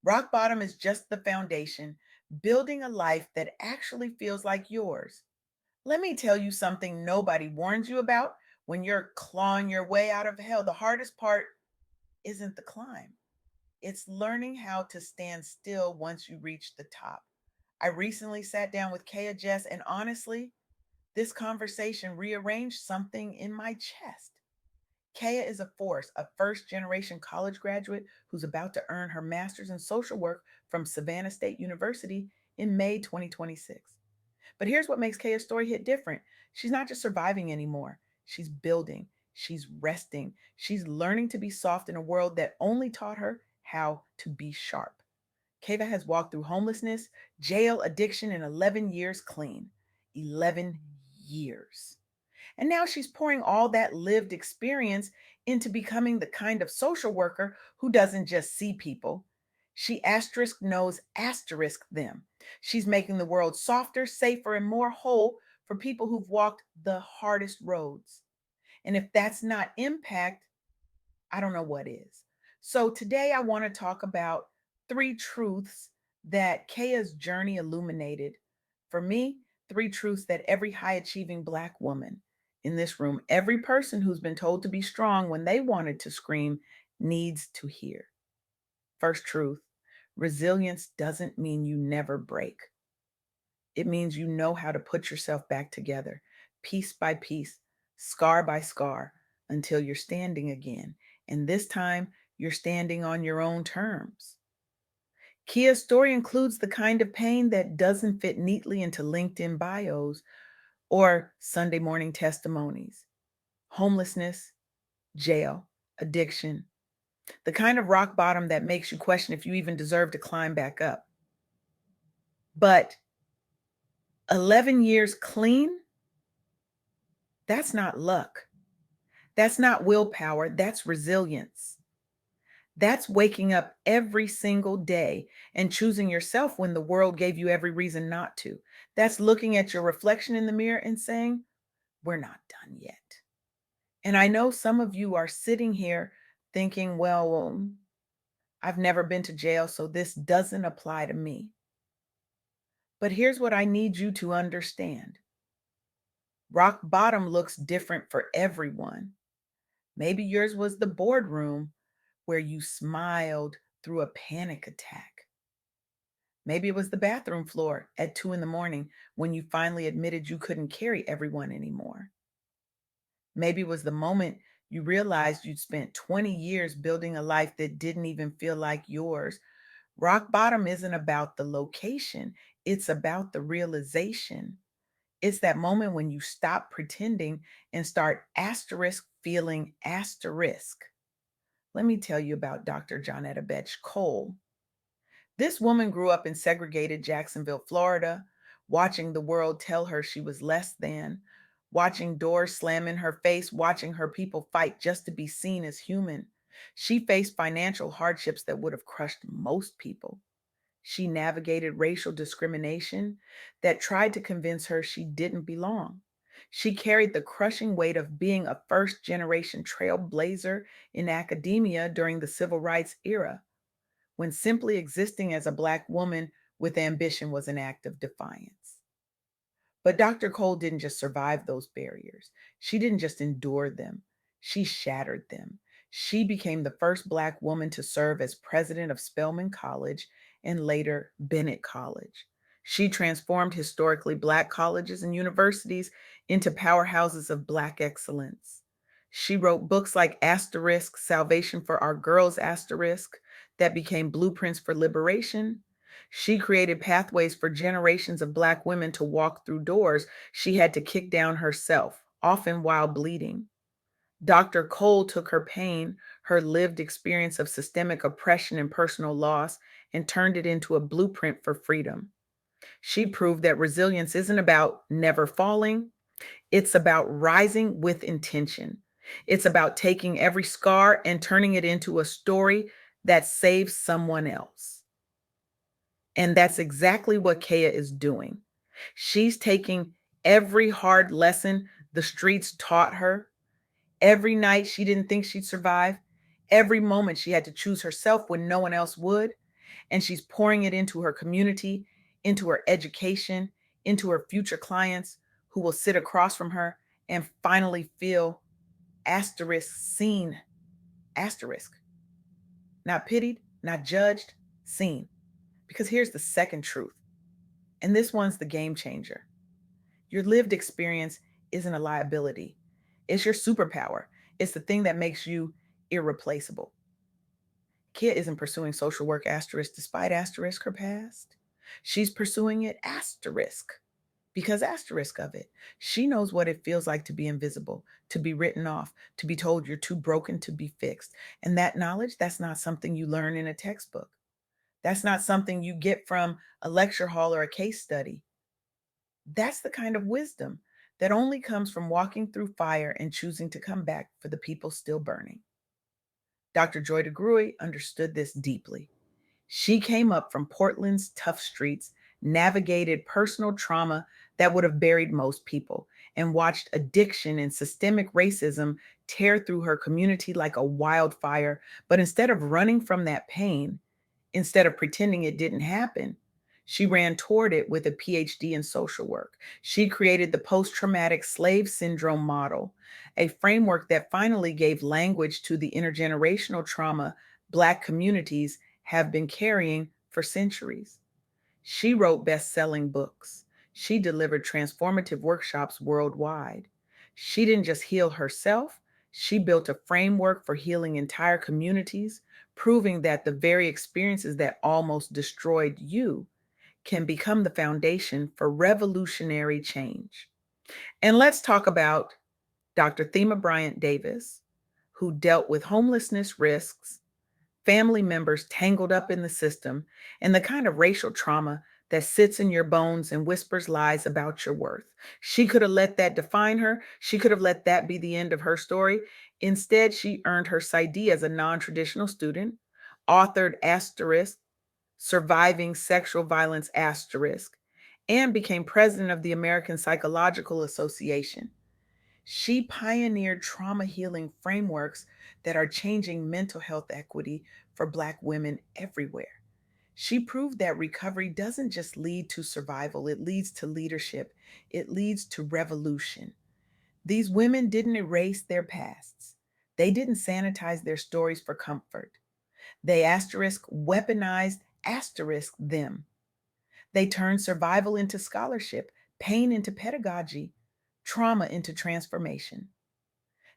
Rock bottom is just the foundation, building a life that actually feels like yours. Let me tell you something nobody warns you about when you're clawing your way out of hell. The hardest part isn't the climb, it's learning how to stand still once you reach the top. I recently sat down with Keya Jest, and honestly, this conversation rearranged something in my chest. Keya is a force, a first generation college graduate who's about to earn her master's in social work from Savannah State University in May 2026. But here's what makes Keya's story hit different. She's not just surviving anymore, she's building, she's resting, she's learning to be soft in a world that only taught her how to be sharp. Keva has walked through homelessness, jail, addiction, and 11 years clean. 11 years. And now she's pouring all that lived experience into becoming the kind of social worker who doesn't just see people. She asterisk knows asterisk them. She's making the world softer, safer, and more whole for people who've walked the hardest roads. And if that's not impact, I don't know what is. So today I want to talk about three truths that Kaya's journey illuminated. For me, three truths that every high achieving Black woman in this room, every person who's been told to be strong when they wanted to scream, needs to hear. First truth: resilience doesn't mean you never break. It means you know how to put yourself back together, piece by piece, scar by scar, until you're standing again. And this time, you're standing on your own terms. Kia's story includes the kind of pain that doesn't fit neatly into LinkedIn bios or Sunday morning testimonies: homelessness, jail, addiction, the kind of rock bottom that makes you question if you even deserve to climb back up. But 11 years clean, that's not luck. That's not willpower, that's resilience. That's waking up every single day and choosing yourself when the world gave you every reason not to. That's looking at your reflection in the mirror and saying, we're not done yet. And I know some of you are sitting here thinking, well, I've never been to jail, so this doesn't apply to me. But here's what I need you to understand: rock bottom looks different for everyone. Maybe yours was the boardroom where you smiled through a panic attack. Maybe it was the bathroom floor at 2 in the morning when you finally admitted you couldn't carry everyone anymore. Maybe it was the moment you realized you'd spent 20 years building a life that didn't even feel like yours. Rock bottom isn't about the location, it's about the realization. It's that moment when you stop pretending and start asterisk feeling asterisk. Let me tell you about Dr. Johnetta Betch Cole. This woman grew up in segregated Jacksonville, Florida, watching the world tell her she was less than, watching doors slam in her face, watching her people fight just to be seen as human. She faced financial hardships that would have crushed most people. She navigated racial discrimination that tried to convince her she didn't belong. She carried the crushing weight of being a first generation trailblazer in academia during the civil rights era, when simply existing as a Black woman with ambition was an act of defiance. But Dr. Cole didn't just survive those barriers. She didn't just endure them, she shattered them. She became the first Black woman to serve as president of Spelman College and later Bennett College. She transformed historically Black colleges and universities into powerhouses of Black excellence. She wrote books like Asterisk, Salvation for Our Girls Asterisk, that became blueprints for liberation. She created pathways for generations of Black women to walk through doors she had to kick down herself, often while bleeding. Dr. Cole took her pain, her lived experience of systemic oppression and personal loss, and turned it into a blueprint for freedom. She proved that resilience isn't about never falling, it's about rising with intention. It's about taking every scar and turning it into a story that saves someone else. And that's exactly what Kaya is doing. She's taking every hard lesson the streets taught her, every night she didn't think she'd survive, every moment she had to choose herself when no one else would, and she's pouring it into her community, into her education, into her future clients who will sit across from her and finally feel asterisk seen, asterisk, not pitied, not judged, seen. Because here's the second truth, and this one's the game changer. Your lived experience isn't a liability, it's your superpower. It's the thing that makes you irreplaceable. Kia isn't pursuing social work asterisk despite asterisk her past. She's pursuing it asterisk because asterisk of it. She knows what it feels like to be invisible, to be written off, to be told you're too broken to be fixed. And that knowledge, that's not something you learn in a textbook. That's not something you get from a lecture hall or a case study. That's the kind of wisdom that only comes from walking through fire and choosing to come back for the people still burning. Dr. Joy DeGruy understood this deeply. She came up from Portland's tough streets, navigated personal trauma that would have buried most people, and watched addiction and systemic racism tear through her community like a wildfire. But instead of running from that pain, instead of pretending it didn't happen, she ran toward it with a PhD in social work. She created the post traumatic slave syndrome model, a framework that finally gave language to the intergenerational trauma Black communities have been carrying for centuries. She wrote best selling books. She delivered transformative workshops worldwide. She didn't just heal herself, she built a framework for healing entire communities, proving that the very experiences that almost destroyed you can become the foundation for revolutionary change. And let's talk about Dr. Thema Bryant Davis, who dealt with homelessness risks, family members tangled up in the system, and the kind of racial trauma that sits in your bones and whispers lies about your worth. She could have let that define her. She could have let that be the end of her story. Instead, she earned her PsyD as a non traditional student, authored Asterisk, Surviving Sexual Violence Asterisk, and became president of the American Psychological Association. She pioneered trauma healing frameworks that are changing mental health equity for Black women everywhere. She proved that recovery doesn't just lead to survival, it leads to leadership, it leads to revolution. These women didn't erase their pasts, they didn't sanitize their stories for comfort. They asterisk weaponized asterisk them. They turned survival into scholarship, pain into pedagogy, trauma into transformation.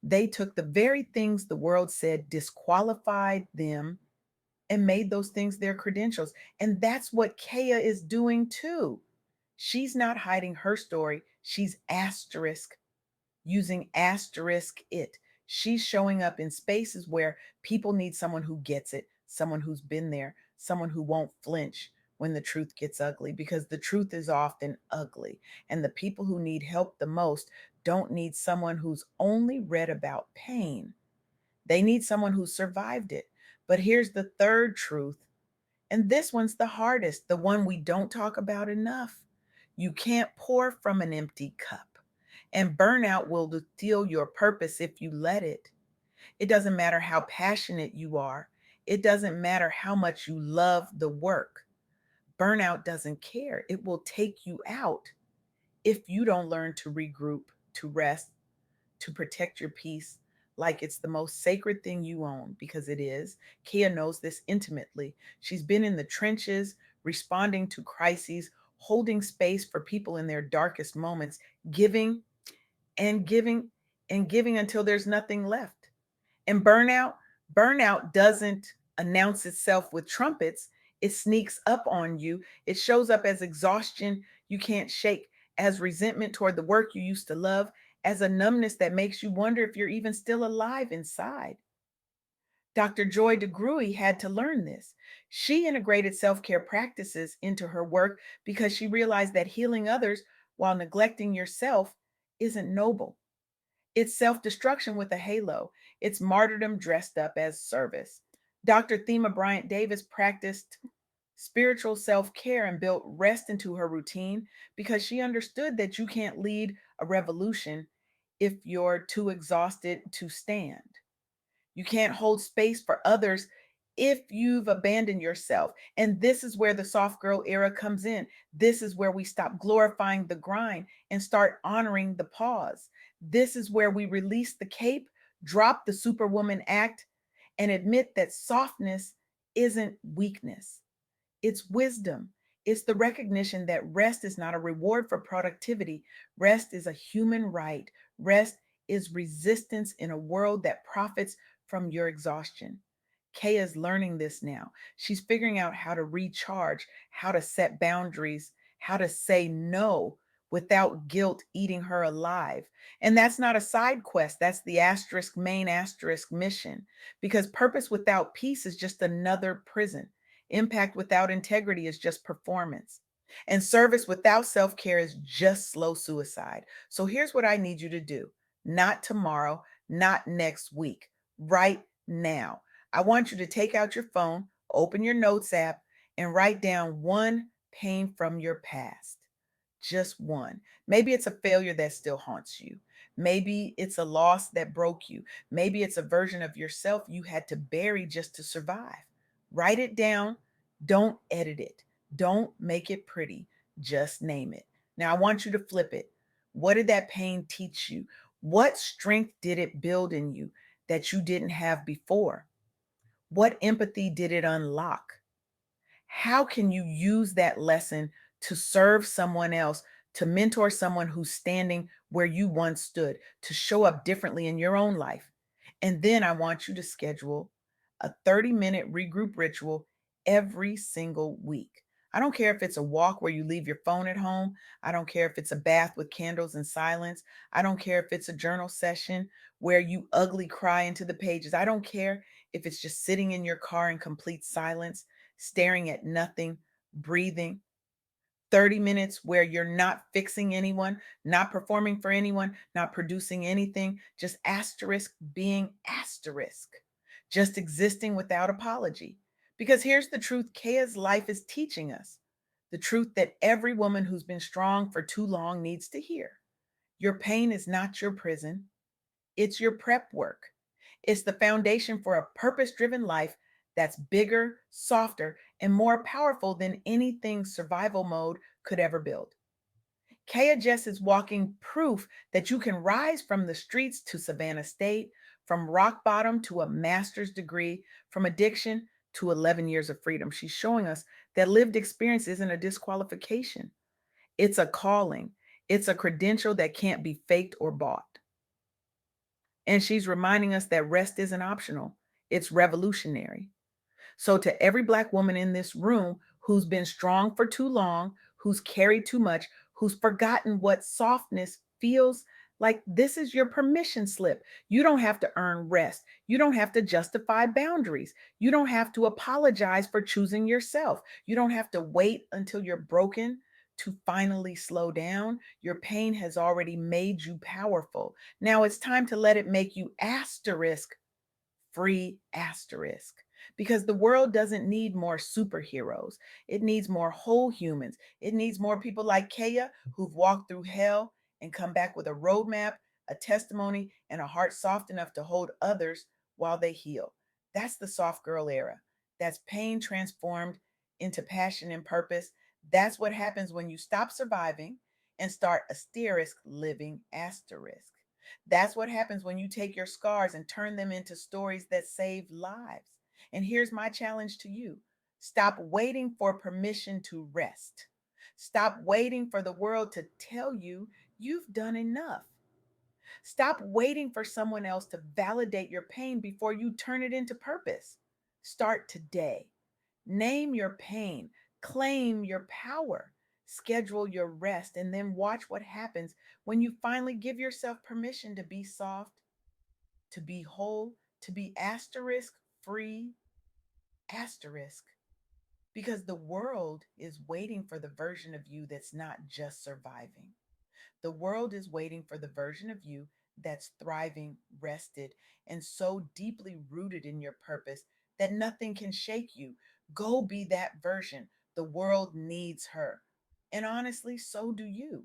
They took the very things the world said disqualified them and made those things their credentials. And that's what Keya is doing too. She's not hiding her story, she's asterisk using asterisk it. She's showing up in spaces where people need someone who gets it, someone who's been there, someone who won't flinch when the truth gets ugly, because the truth is often ugly. And the people who need help the most don't need someone who's only read about pain, they need someone who survived it. But here's the third truth, and this one's the hardest, the one we don't talk about enough. You can't pour from an empty cup. And burnout will steal your purpose if you let it. It doesn't matter how passionate you are, it doesn't matter how much you love the work. Burnout doesn't care. It will take you out if you don't learn to regroup, to rest, to protect your peace like it's the most sacred thing you own, because it is. Keya knows this intimately. She's been in the trenches, responding to crises, holding space for people in their darkest moments, giving and giving and giving until there's nothing left. And burnout doesn't announce itself with trumpets. It sneaks up on you. It shows up as exhaustion you can't shake, as resentment toward the work you used to love, as a numbness that makes you wonder if you're even still alive inside. Dr. Joy DeGruy had to learn this. She integrated self care practices into her work because she realized that healing others while neglecting yourself isn't noble. It's self destruction with a halo, it's martyrdom dressed up as service. Dr. Thema Bryant Davis practiced spiritual self care and built rest into her routine because she understood that you can't lead a revolution if you're too exhausted to stand. You can't hold space for others if you've abandoned yourself. And this is where the soft girl era comes in. This is where we stop glorifying the grind and start honoring the pause. This is where we release the cape, drop the superwoman act, and admit that softness isn't weakness. It's wisdom. It's the recognition that rest is not a reward for productivity. Rest is a human right. Rest is resistance in a world that profits from your exhaustion. Kay is learning this now. She's figuring out how to recharge, how to set boundaries, how to say no without guilt eating her alive. And that's not a side quest, that's the asterisk main asterisk mission. Because purpose without peace is just another prison. Impact without integrity is just performance. And service without self care is just slow suicide. So here's what I need you to do, not tomorrow, not next week, right now. I want you to take out your phone, open your notes app, and write down one pain from your past. Just one. Maybe it's a failure that still haunts you. Maybe it's a loss that broke you. Maybe it's a version of yourself you had to bury just to survive. Write it down. Don't edit it. Don't make it pretty. Just name it. Now, I want you to flip it. What did that pain teach you? What strength did it build in you that you didn't have before? What empathy did it unlock? How can you use that lesson to serve someone else, to mentor someone who's standing where you once stood, to show up differently in your own life? And then I want you to schedule a 30-minute regroup ritual every single week. I don't care if it's a walk where you leave your phone at home. I don't care if it's a bath with candles and silence. I don't care if it's a journal session where you ugly cry into the pages. I don't care if it's just sitting in your car in complete silence, staring at nothing, breathing. 30 minutes where you're not fixing anyone, not performing for anyone, not producing anything, just asterisk being asterisk, just existing without apology. Because here's the truth Kaya's life is teaching us, the truth that every woman who's been strong for too long needs to hear. Your pain is not your prison, it's your prep work. It's the foundation for a purpose driven life that's bigger, softer, and more powerful than anything survival mode could ever build. Keya Jest is walking proof that you can rise from the streets to Savannah State, from rock bottom to a master's degree, from addiction to 11 years of freedom. She's showing us that lived experience isn't a disqualification, it's a calling, it's a credential that can't be faked or bought. And she's reminding us that rest isn't optional, it's revolutionary. So, to every Black woman in this room who's been strong for too long, who's carried too much, who's forgotten what softness feels like, this is your permission slip. You don't have to earn rest. You don't have to justify boundaries. You don't have to apologize for choosing yourself. You don't have to wait until you're broken to finally slow down. Your pain has already made you powerful. Now it's time to let it make you asterisk free asterisk, because the world doesn't need more superheroes. It needs more whole humans. It needs more people like Kaya who've walked through hell and come back with a roadmap, a testimony, and a heart soft enough to hold others while they heal. That's the soft girl era. That's pain transformed into passion and purpose. That's what happens when you stop surviving and start asterisk living asterisk. That's what happens when you take your scars and turn them into stories that save lives. And here's my challenge to you, stop waiting for permission to rest. Stop waiting for the world to tell you you've done enough. Stop waiting for someone else to validate your pain before you turn it into purpose. Start today. Name your pain, claim your power, schedule your rest, and then watch what happens when you finally give yourself permission to be soft, to be whole, to be asterisk free, asterisk. Because the world is waiting for the version of you that's not just surviving. The world is waiting for the version of you that's thriving, rested, and so deeply rooted in your purpose that nothing can shake you. Go be that version. The world needs her. And honestly, so do you.